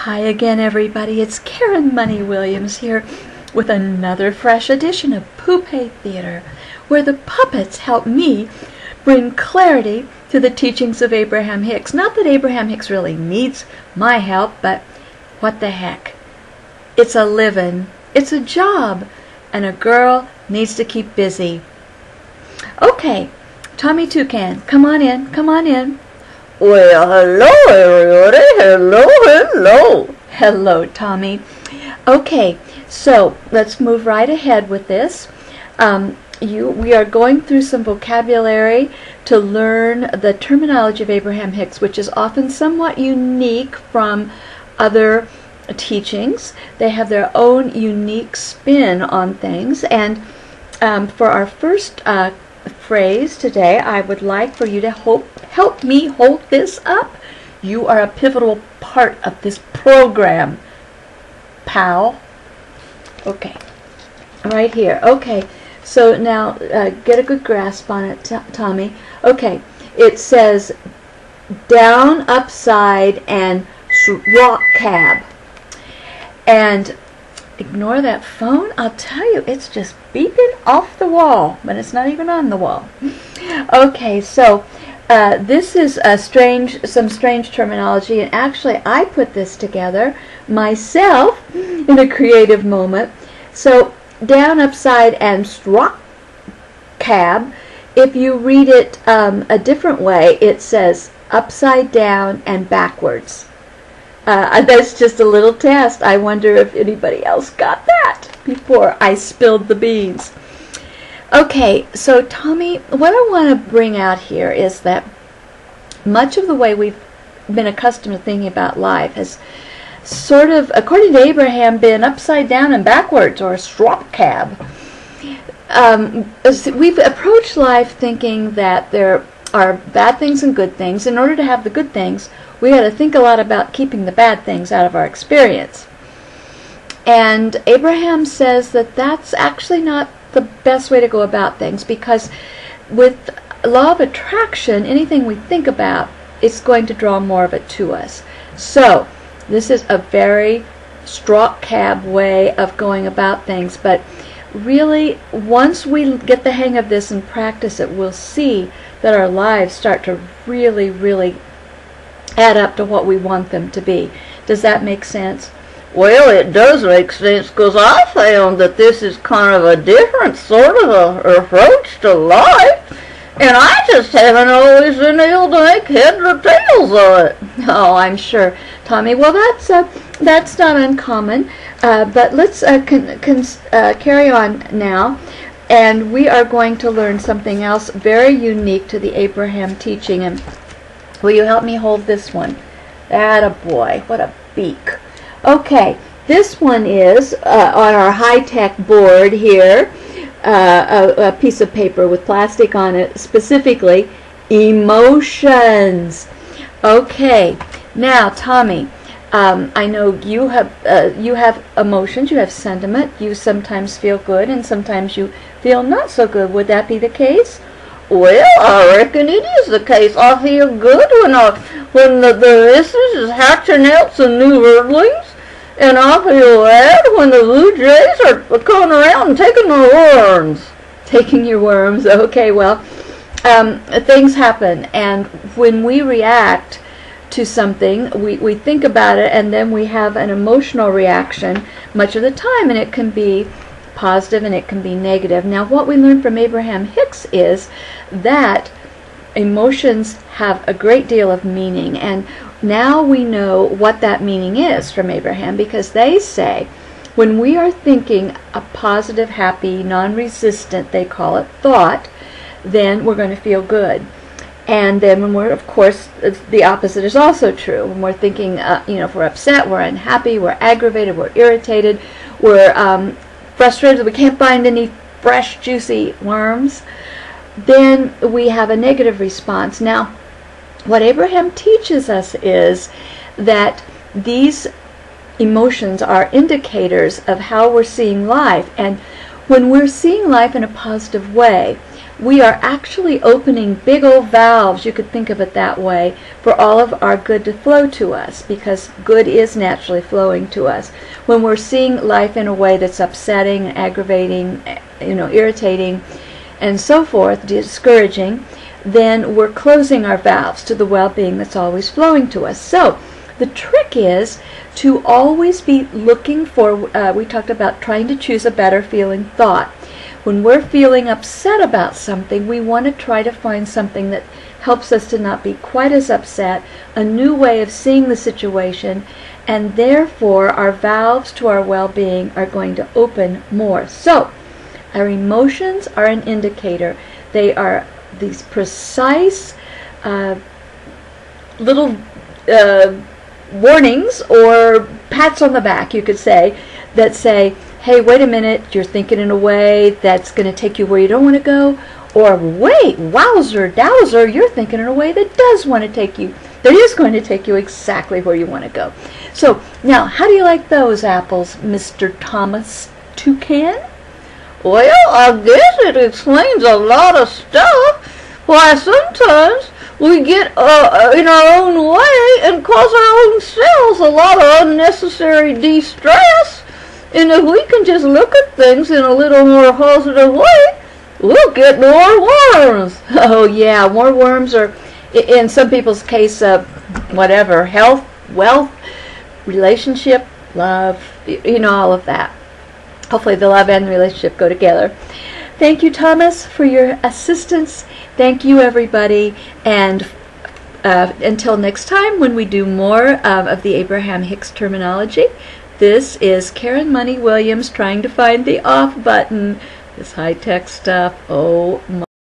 Hi again, everybody. It's Karen Money Williams here with another fresh edition of Poupée Theater, where the puppets help me bring clarity to the teachings of Abraham-Hicks. Not that Abraham-Hicks really needs my help, but what the heck. It's a living, it's a job, and a girl needs to keep busy. Okay, Tommy Toucan, come on in, come on in. Well, hello, everybody. Hello. Hello, Tommy. Okay, so let's move right ahead with this. We are going through some vocabulary to learn the terminology of Abraham-Hicks, which is often somewhat unique from other teachings. They have their own unique spin on things. And for our first phrase today, I would like for you to help me hold this up. You are a pivotal part of this program, pal. Okay, right here. Okay, so now get a good grasp on it, Tommy. Okay, it says down, upside, and rock cab. And ignore that phone. I'll tell you, it's just beeping off the wall, but it's not even on the wall. Okay, so this is some strange terminology, and actually I put this together myself in a creative moment. So down, upside, and strock cab. If you read it a different way, it says upside down and backwards. That's just a little test. I wonder if anybody else got that before I spilled the beans. Okay, so Tommy, what I want to bring out here is that much of the way we've been accustomed to thinking about life has sort of, according to Abraham, been upside down and backwards, or a strop cab. We've approached life thinking that there are bad things and good things. In order to have the good things, we got to think a lot about keeping the bad things out of our experience. And Abraham says that that's actually not the best way to go about things, because with law of attraction, anything we think about is going to draw more of it to us. So this is a very straw cab way of going about things, but really once we get the hang of this and practice it, we'll see that our lives start to really add up to what we want them to be. Does that make sense? Well, it does make sense, because I found that this is kind of a different sort of a approach to life, and I just haven't always been able to make heads or tails of it. Oh, I'm sure, Tommy. Well, that's not uncommon, but let's carry on now, and we are going to learn something else very unique to the Abraham teaching. And will you help me hold this one? Attaboy, what a beak. Okay, this one is on our high-tech board here, a piece of paper with plastic on it, specifically emotions. Okay, now Tommy, I know you have emotions, you have sentiment, you sometimes feel good and sometimes you feel not so good. Would that be the case? Well, I reckon it is the case. I feel good when the missus is hatching out some new earthlings, and I feel bad when the blue jays are coming around and taking the worms. Taking your worms. Okay, well, things happen, and when we react to something, we think about it, and then we have an emotional reaction much of the time, and it can be positive and it can be negative. Now, what we learned from Abraham-Hicks is that emotions have a great deal of meaning, and now we know what that meaning is from Abraham, because they say when we are thinking a positive, happy, non-resistant, they call it, thought, then we're going to feel good. And then when we're, of course, the opposite is also true. When we're thinking, if we're upset, we're unhappy, we're aggravated, we're irritated, we're frustrated, we can't find any fresh, juicy worms, then we have a negative response. Now, what Abraham teaches us is that these emotions are indicators of how we're seeing life. And when we're seeing life in a positive way, we are actually opening big old valves, you could think of it that way, for all of our good to flow to us, because good is naturally flowing to us. When we're seeing life in a way that's upsetting, aggravating, irritating, and so forth, discouraging, then we're closing our valves to the well-being that's always flowing to us. So the trick is to always be looking for, we talked about trying to choose a better feeling thought. When we're feeling upset about something, we want to try to find something that helps us to not be quite as upset, a new way of seeing the situation, and therefore our valves to our well-being are going to open more. So our emotions are an indicator. They are these precise little warnings or pats on the back, you could say, that say, hey, wait a minute, you're thinking in a way that's going to take you where you don't want to go, or wait, wowzer, dowser, you're thinking in a way that is going to take you exactly where you want to go. So now, how do you like those apples, Mr. Thomas Toucan? Well, I guess it explains a lot of stuff. Why, sometimes we get in our own way and cause our own selves a lot of unnecessary distress. And if we can just look at things in a little more positive way, we'll get more worms. Oh yeah, more worms, or in some people's case, whatever, health, wealth, relationship, love, all of that. Hopefully the love and the relationship go together. Thank you, Thomas, for your assistance. Thank you, everybody. And until next time, when we do more of the Abraham-Hicks terminology, this is Karen Money Williams trying to find the off button. This high-tech stuff. Oh my.